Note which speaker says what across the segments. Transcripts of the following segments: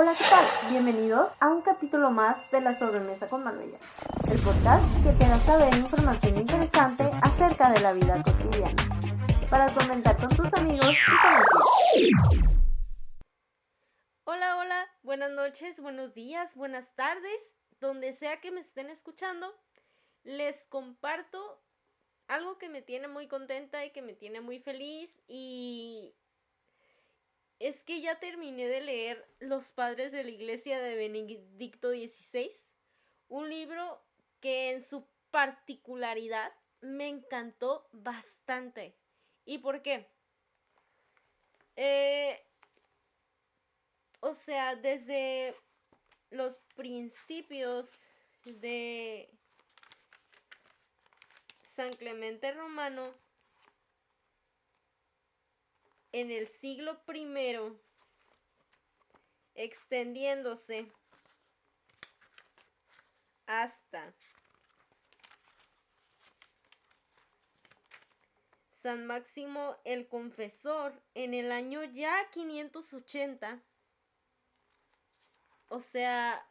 Speaker 1: Hola, ¿qué tal? Bienvenidos a un capítulo más de La Sobremesa con Manuela, el podcast que te da saber información interesante acerca de la vida cotidiana, para comentar con tus amigos y conocidos.
Speaker 2: Hola, buenas noches, buenos días, buenas tardes, donde sea que me estén escuchando. Les comparto algo que me tiene muy contenta y que me tiene muy feliz, y es que ya terminé de leer Los Padres de la Iglesia de Benedicto XVI, un libro que en su particularidad me encantó bastante. ¿Y por qué? Desde los principios de San Clemente Romano, en el siglo I, extendiéndose hasta San Máximo el Confesor en el año ya 580. O sea,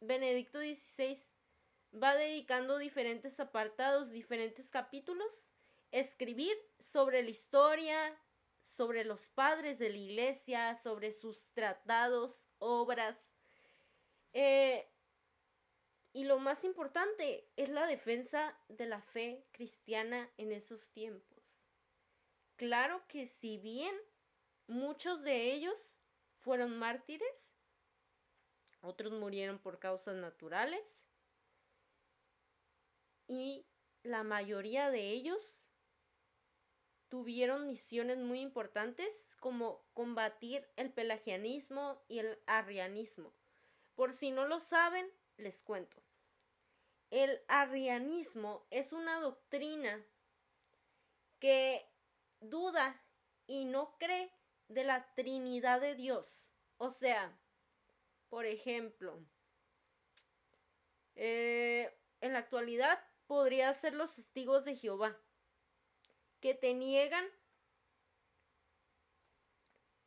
Speaker 2: Benedicto XVI va dedicando diferentes apartados, diferentes capítulos, escribir sobre la historia, sobre los padres de la iglesia, sobre sus tratados, obras. Y lo más importante es la defensa de la fe cristiana en esos tiempos. Claro que si bien muchos de ellos fueron mártires, otros murieron por causas naturales, y la mayoría de ellos tuvieron misiones muy importantes, como combatir el pelagianismo y el arrianismo. Por si no lo saben, les cuento. El arrianismo es una doctrina que duda y no cree de la Trinidad de Dios. O sea, por ejemplo, en la actualidad podría ser los testigos de Jehová, que te niegan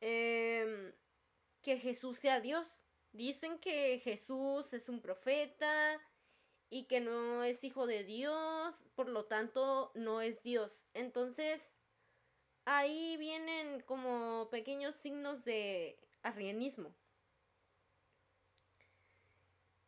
Speaker 2: que Jesús sea Dios. Dicen que Jesús es un profeta y que no es hijo de Dios, por lo tanto no es Dios. Entonces, ahí vienen como pequeños signos de arrianismo.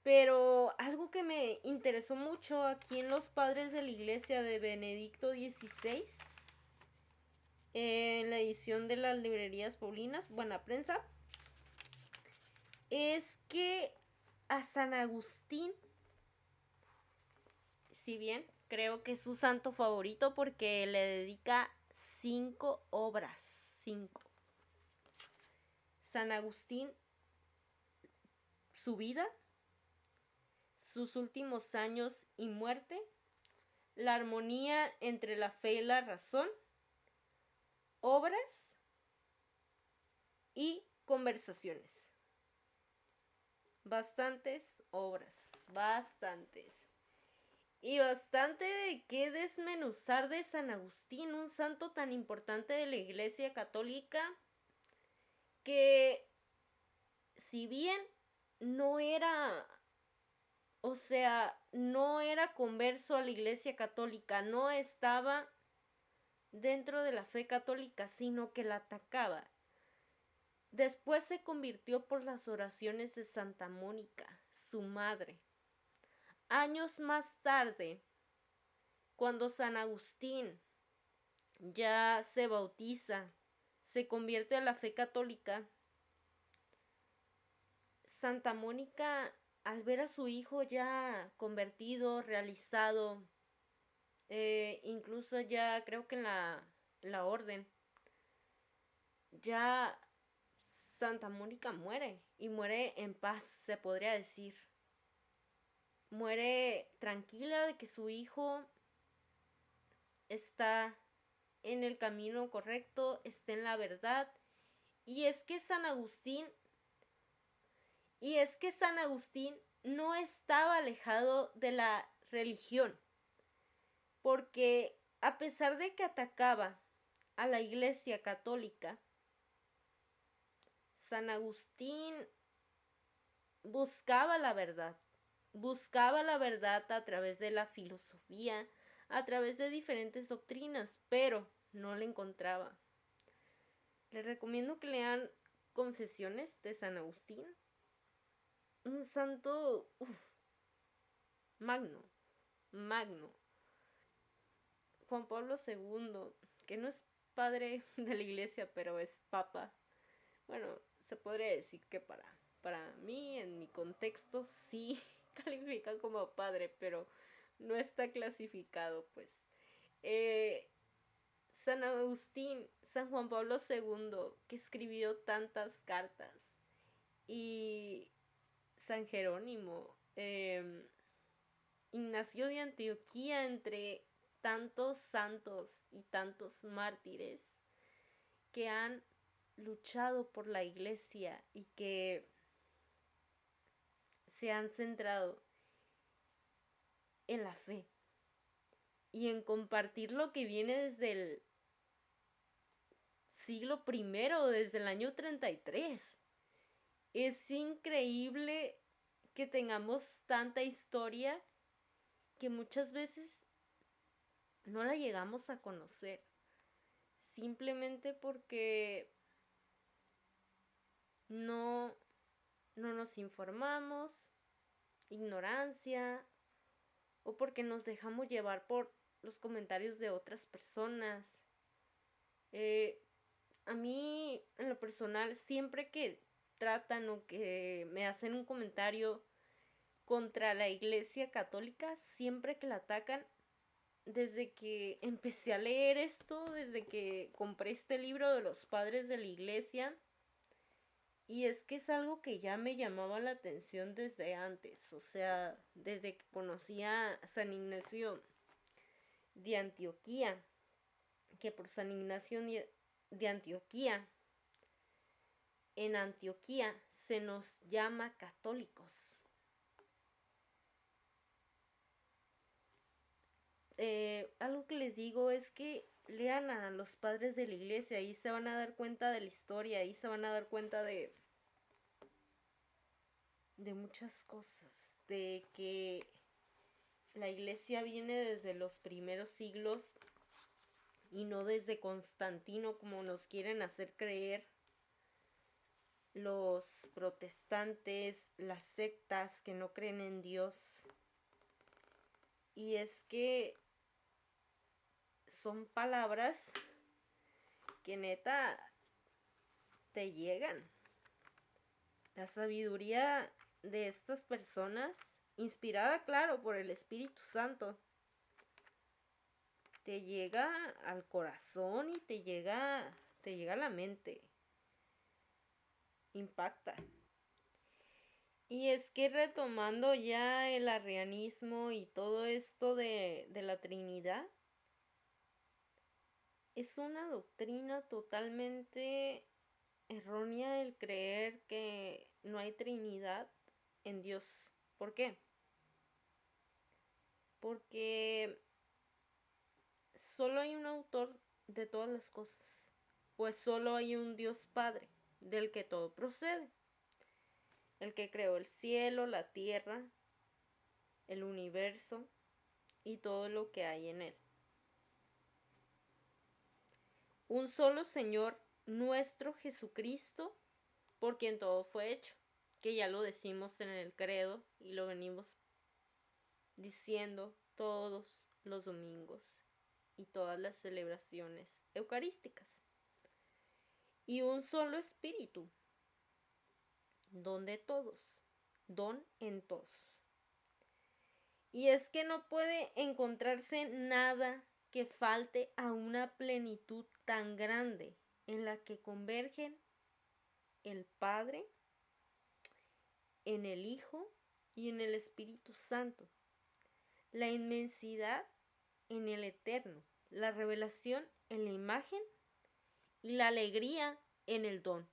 Speaker 2: Pero algo que me interesó mucho aquí en Los Padres de la Iglesia de Benedicto XVI, en la edición de las librerías Paulinas, Buena Prensa, es que a San Agustín, si bien creo que es su santo favorito porque le dedica 5 obras, 5. San Agustín, su vida, sus últimos años y muerte, la armonía entre la fe y la razón, obras y conversaciones. Bastantes obras, bastantes. Y bastante de qué desmenuzar de San Agustín, un santo tan importante de la Iglesia Católica, que si bien no era, no era converso a la Iglesia Católica, no estaba dentro de la fe católica, sino que la atacaba. Después se convirtió por las oraciones de Santa Mónica, su madre. Años más tarde, cuando San Agustín ya se bautiza, se convierte a la fe católica, Santa Mónica, al ver a su hijo ya convertido, realizado, incluso ya creo que en la orden, ya Santa Mónica muere, y muere en paz, se podría decir. Muere tranquila de que su hijo está en el camino correcto, está en la verdad. Y es que San Agustín no estaba alejado de la religión, porque a pesar de que atacaba a la Iglesia Católica, San Agustín buscaba la verdad a través de la filosofía, a través de diferentes doctrinas, pero no la encontraba. Les recomiendo que lean Confesiones de San Agustín, un santo magno. Juan Pablo II, que no es padre de la iglesia, pero es papa. Bueno, se podría decir que para mí, en mi contexto, sí califica como padre, pero no está clasificado, pues. San Agustín, San Juan Pablo II, que escribió tantas cartas, y San Jerónimo, Ignacio de Antioquía, entre tantos santos y tantos mártires que han luchado por la iglesia y que se han centrado en la fe y en compartir lo que viene desde el siglo I, desde el año 33. Es increíble que tengamos tanta historia que muchas veces no la llegamos a conocer, simplemente porque no nos informamos, ignorancia, o porque nos dejamos llevar por los comentarios de otras personas. A mí, en lo personal, siempre que tratan o que me hacen un comentario contra la Iglesia Católica, siempre que la atacan, desde que empecé a leer esto, desde que compré este libro de los padres de la Iglesia, y es que es algo que ya me llamaba la atención desde antes, o sea, desde que conocía a San Ignacio de Antioquía, que por San Ignacio de Antioquía, en Antioquía se nos llama católicos. Algo que les digo es que lean a los padres de la iglesia, ahí se van a dar cuenta de la historia, ahí se van a dar cuenta de muchas cosas, de que la iglesia viene desde los primeros siglos y no desde Constantino como nos quieren hacer creer los protestantes, las sectas que no creen en Dios. Y es que son palabras que neta te llegan. La sabiduría de estas personas, inspirada, claro, por el Espíritu Santo, te llega al corazón y te llega a la mente. Impacta. Y es que retomando ya el arrianismo y todo esto de la Trinidad, es una doctrina totalmente errónea el creer que no hay Trinidad en Dios. ¿Por qué? Porque solo hay un autor de todas las cosas, pues solo hay un Dios Padre, del que todo procede, el que creó el cielo, la tierra, el universo y todo lo que hay en él. Un solo Señor, nuestro Jesucristo, por quien todo fue hecho, que ya lo decimos en el credo y lo venimos diciendo todos los domingos y todas las celebraciones eucarísticas. Y un solo Espíritu, don de todos, don en todos. Y es que no puede encontrarse nada que falte a una plenitud tan grande en la que convergen el Padre, en el Hijo y en el Espíritu Santo. La inmensidad en el eterno, la revelación en la imagen y la alegría en el don.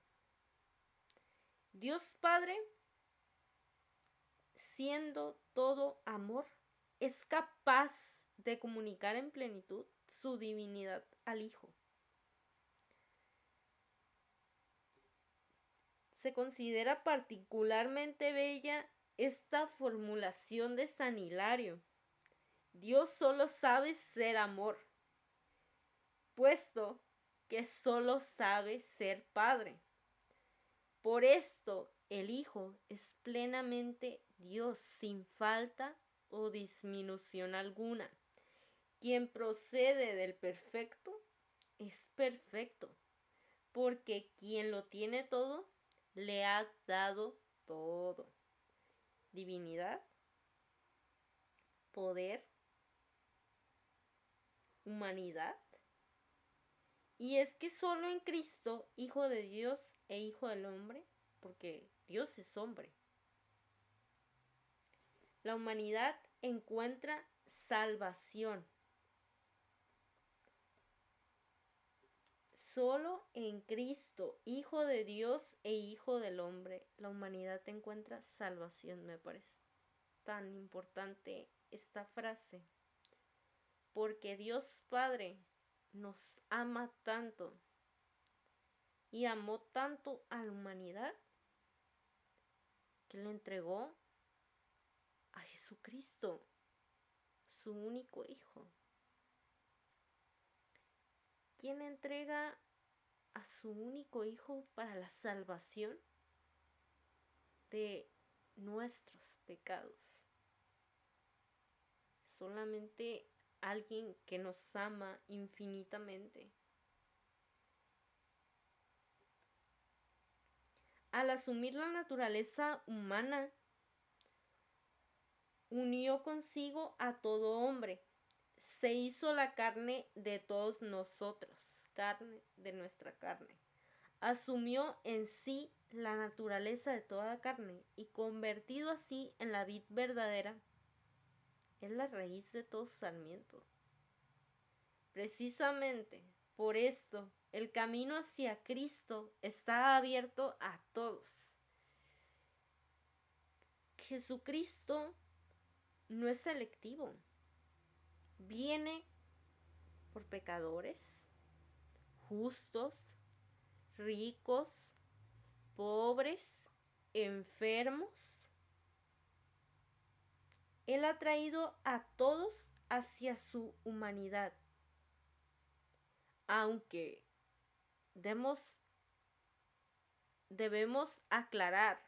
Speaker 2: Dios Padre, siendo todo amor, es capaz de comunicar en plenitud su divinidad al Hijo. se considera particularmente bella esta formulación de San Hilario. Dios solo sabe ser amor, puesto que solo sabe ser Padre. Por esto el Hijo es plenamente Dios, sin falta o disminución alguna. Quien procede del perfecto es perfecto, porque quien lo tiene todo, le ha dado todo. Divinidad, poder, humanidad. Y es que solo en Cristo, Hijo de Dios e Hijo del hombre, porque Dios es hombre, la humanidad encuentra salvación. Solo en Cristo, Hijo de Dios e Hijo del hombre, la humanidad encuentra salvación. Me parece tan importante esta frase, porque Dios Padre nos ama tanto y amó tanto a la humanidad que le entregó a Jesucristo, su único Hijo. ¿Quién entrega a su único Hijo para la salvación de nuestros pecados? Solamente alguien que nos ama infinitamente. Al asumir la naturaleza humana, unió consigo a todo hombre. Se hizo la carne de todos nosotros, carne de nuestra carne. Asumió en sí la naturaleza de toda carne y convertido así en la vid verdadera, es la raíz de todo sarmiento. Precisamente por esto, el camino hacia Cristo está abierto a todos. Jesucristo no es selectivo. Viene por pecadores, justos, ricos, pobres, enfermos. Él ha traído a todos hacia su humanidad. Aunque debemos aclarar,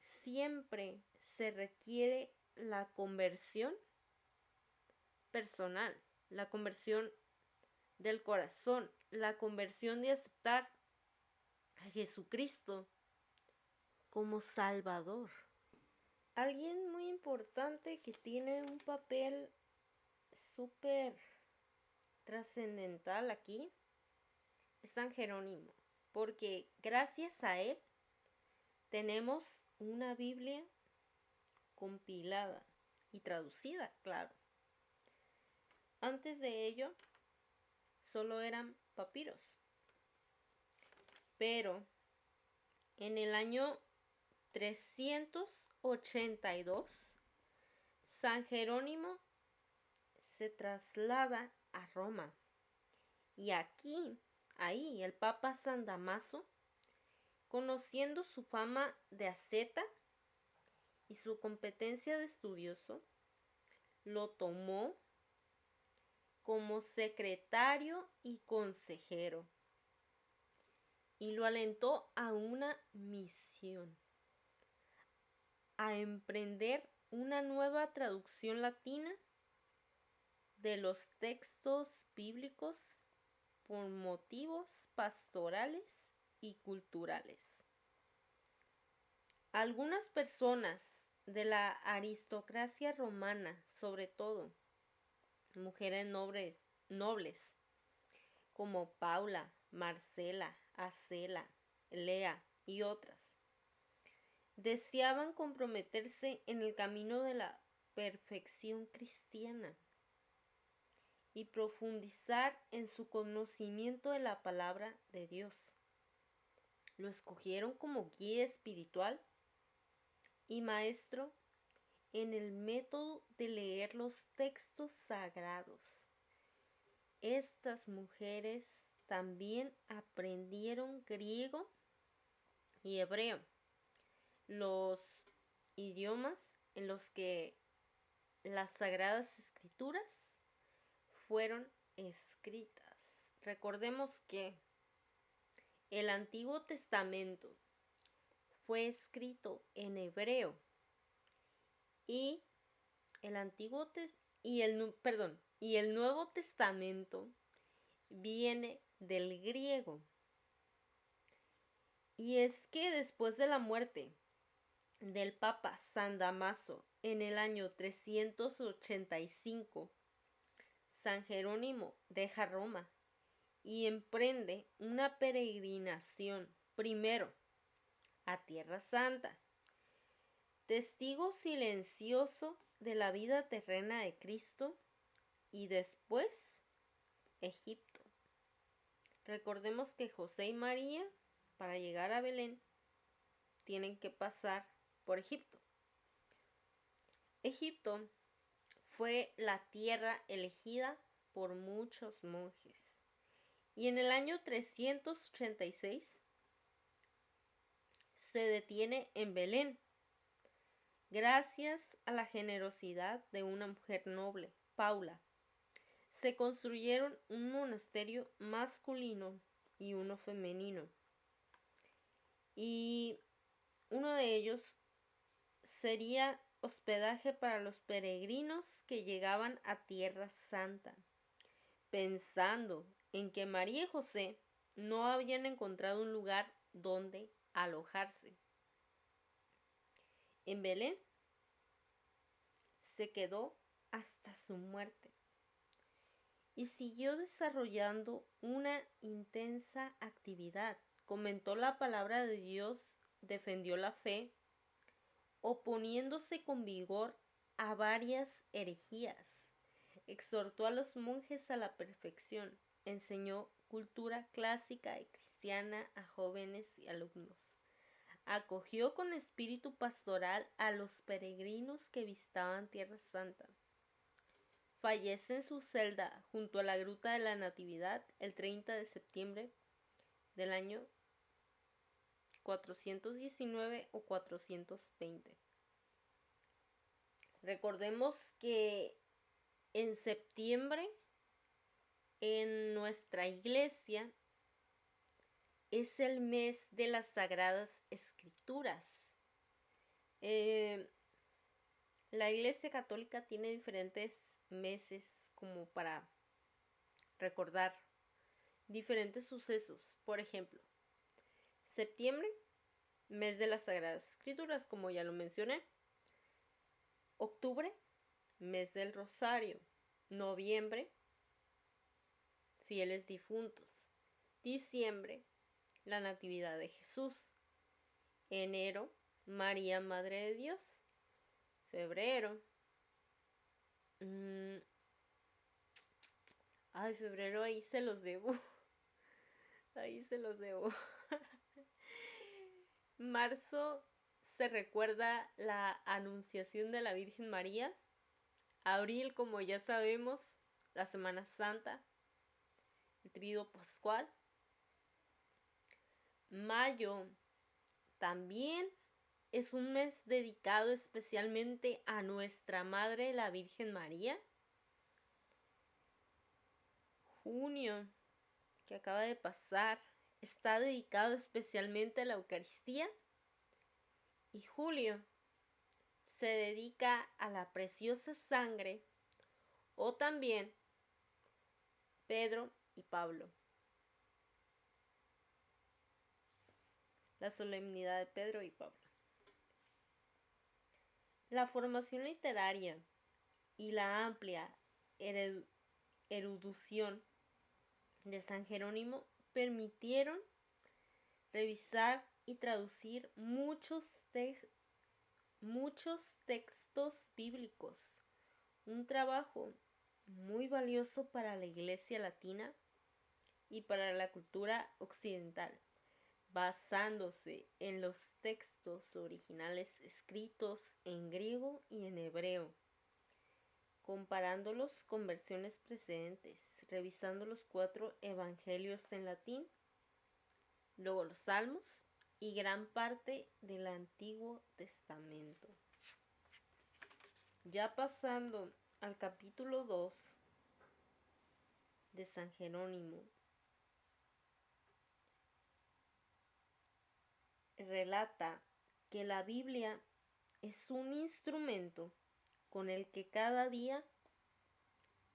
Speaker 2: siempre se requiere la conversión personal, la conversión del corazón, la conversión de aceptar a Jesucristo como Salvador. Alguien muy importante que tiene un papel súper trascendental aquí es San Jerónimo, porque gracias a él tenemos una Biblia compilada y traducida, claro. Antes de ello, solo eran papiros. Pero en el año 382, San Jerónimo se traslada a Roma. Y ahí, el Papa San Damaso, conociendo su fama de asceta y su competencia de estudioso, lo tomó como secretario y consejero y lo alentó a una misión, a emprender una nueva traducción latina de los textos bíblicos por motivos pastorales y culturales. Algunas personas de la aristocracia romana, sobre todo mujeres nobles como Paula, Marcela, Acela, Lea y otras, deseaban comprometerse en el camino de la perfección cristiana y profundizar en su conocimiento de la palabra de Dios. Lo escogieron como guía espiritual y maestro en el método de leer los textos sagrados. Estas mujeres también aprendieron griego y hebreo, los idiomas en los que las Sagradas Escrituras fueron escritas. Recordemos que el Antiguo Testamento fue escrito en hebreo y el Nuevo Testamento viene del griego. Y es que después de la muerte del Papa San Damaso en el año 385, San Jerónimo deja Roma y emprende una peregrinación primero a Tierra Santa, testigo silencioso de la vida terrena de Cristo, y después Egipto. Recordemos que José y María, para llegar a Belén, tienen que pasar por Egipto. Egipto fue la tierra elegida por muchos monjes. Y en el año 386 se detiene en Belén, gracias a la generosidad de una mujer noble, Paula. Se construyeron un monasterio masculino y uno femenino. Y uno de ellos sería hospedaje para los peregrinos que llegaban a Tierra Santa, pensando en que María y José no habían encontrado un lugar donde alojarse. En Belén se quedó hasta su muerte y siguió desarrollando una intensa actividad. Comentó la palabra de Dios, defendió la fe, oponiéndose con vigor a varias herejías. Exhortó a los monjes a la perfección, enseñó cultura clásica y cristiana a jóvenes y alumnos. Acogió con espíritu pastoral a los peregrinos que visitaban Tierra Santa. Fallece en su celda junto a la Gruta de la Natividad el 30 de septiembre del año 419 o 420. Recordemos que en septiembre en nuestra iglesia es el mes de las Sagradas Escrituras. La Iglesia Católica tiene diferentes meses como para recordar diferentes sucesos. Por ejemplo, septiembre, mes de las Sagradas Escrituras, como ya lo mencioné. Octubre, mes del Rosario. Noviembre, fieles difuntos. Diciembre, la Natividad de Jesús. Enero, María, Madre de Dios. Febrero. Febrero ahí se los debo. Marzo se recuerda la Anunciación de la Virgen María. Abril, como ya sabemos, la Semana Santa, el Tríodo Pascual. Mayo también es un mes dedicado especialmente a nuestra Madre, la Virgen María. Junio, que acaba de pasar, está dedicado especialmente a la Eucaristía. Y julio se dedica a la preciosa sangre, o también Pedro y Pablo. La solemnidad de Pedro y Pablo. La formación literaria y la amplia erudición de San Jerónimo permitieron revisar y traducir muchos textos bíblicos, un trabajo muy valioso para la Iglesia latina y para la cultura occidental, basándose en los textos originales escritos en griego y en hebreo, comparándolos con versiones precedentes, revisando los 4 evangelios en latín, luego los salmos, y gran parte del Antiguo Testamento. Ya pasando al capítulo 2 de San Jerónimo, relata que la Biblia es un instrumento con el que cada día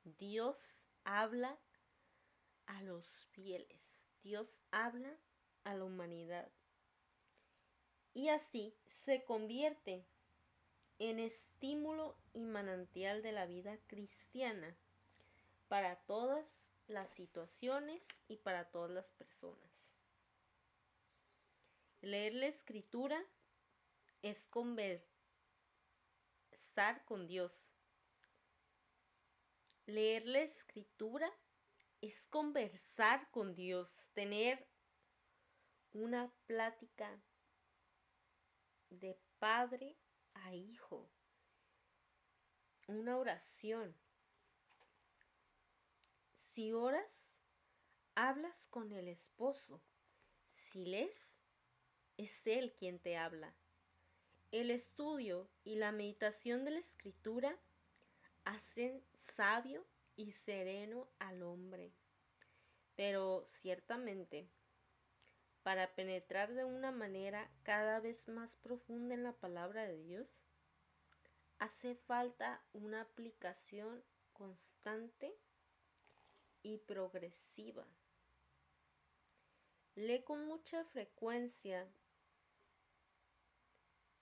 Speaker 2: Dios habla a los fieles. Dios habla a la humanidad. Y así se convierte en estímulo y manantial de la vida cristiana para todas las situaciones y para todas las personas. Leer la escritura es conversar con Dios. Leer la escritura es conversar con Dios, tener una plática de padre a hijo, una oración. Si oras, hablas con el esposo. Si lees, es él quien te habla. El estudio y la meditación de la escritura hacen sabio y sereno al hombre. Pero ciertamente, para penetrar de una manera cada vez más profunda en la palabra de Dios, hace falta una aplicación constante y progresiva. Lee con mucha frecuencia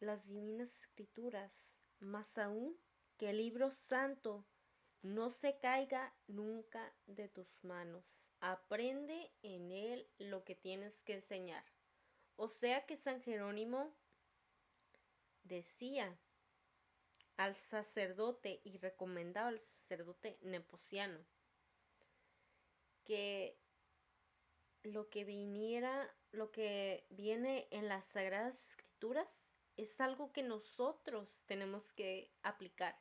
Speaker 2: las divinas escrituras, más aún que el libro santo no se caiga nunca de tus manos. Aprende en él lo que tienes que enseñar. O sea que San Jerónimo decía al sacerdote y recomendaba al sacerdote Nepociano que lo que viene en las Sagradas Escrituras es algo que nosotros tenemos que aplicar.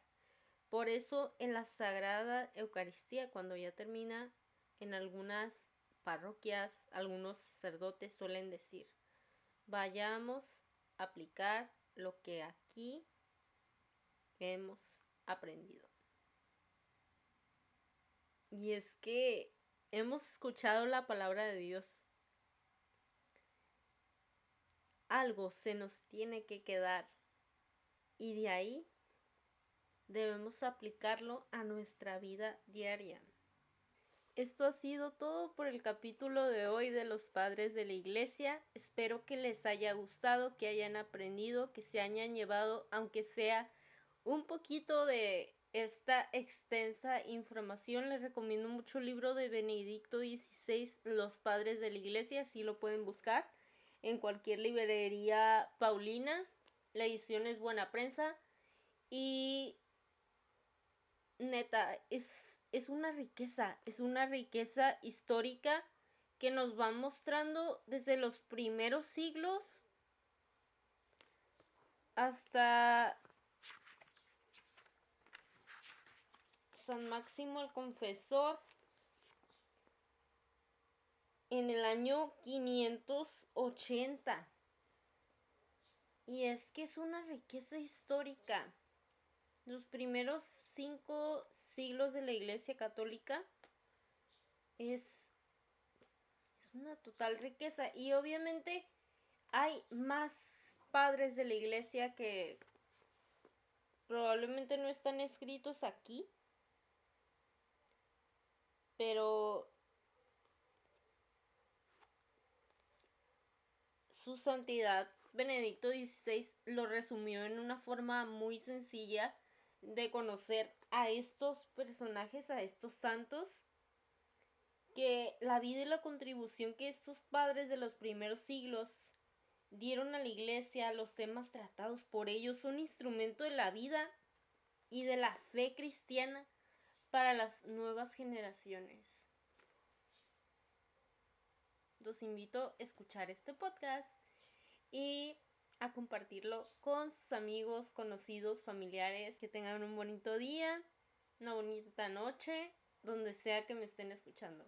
Speaker 2: Por eso en la Sagrada Eucaristía, cuando ya termina, en algunas parroquias, algunos sacerdotes suelen decir, vayamos a aplicar lo que aquí hemos aprendido. Y es que hemos escuchado la palabra de Dios. Algo se nos tiene que quedar y de ahí debemos aplicarlo a nuestra vida diaria. Esto ha sido todo por el capítulo de hoy de los padres de la iglesia. Espero que les haya gustado, que hayan aprendido, que se hayan llevado, aunque sea un poquito de esta extensa información. Les recomiendo mucho el libro de Benedicto XVI, Los padres de la iglesia, así lo pueden buscar en cualquier librería paulina. La edición es Buena Prensa y neta, es una riqueza histórica que nos va mostrando desde los primeros siglos hasta San Máximo el Confesor en el año 580. Y es que es una riqueza histórica. Los primeros 5 siglos de la Iglesia Católica es una total riqueza. Y obviamente hay más padres de la Iglesia que probablemente no están escritos aquí, pero su santidad Benedicto XVI lo resumió en una forma muy sencilla de conocer a estos personajes, a estos santos, que la vida y la contribución que estos padres de los primeros siglos dieron a la iglesia, los temas tratados por ellos, son instrumento de la vida y de la fe cristiana para las nuevas generaciones. Los invito a escuchar este podcast y a compartirlo con sus amigos, conocidos, familiares. Que tengan un bonito día, una bonita noche, donde sea que me estén escuchando.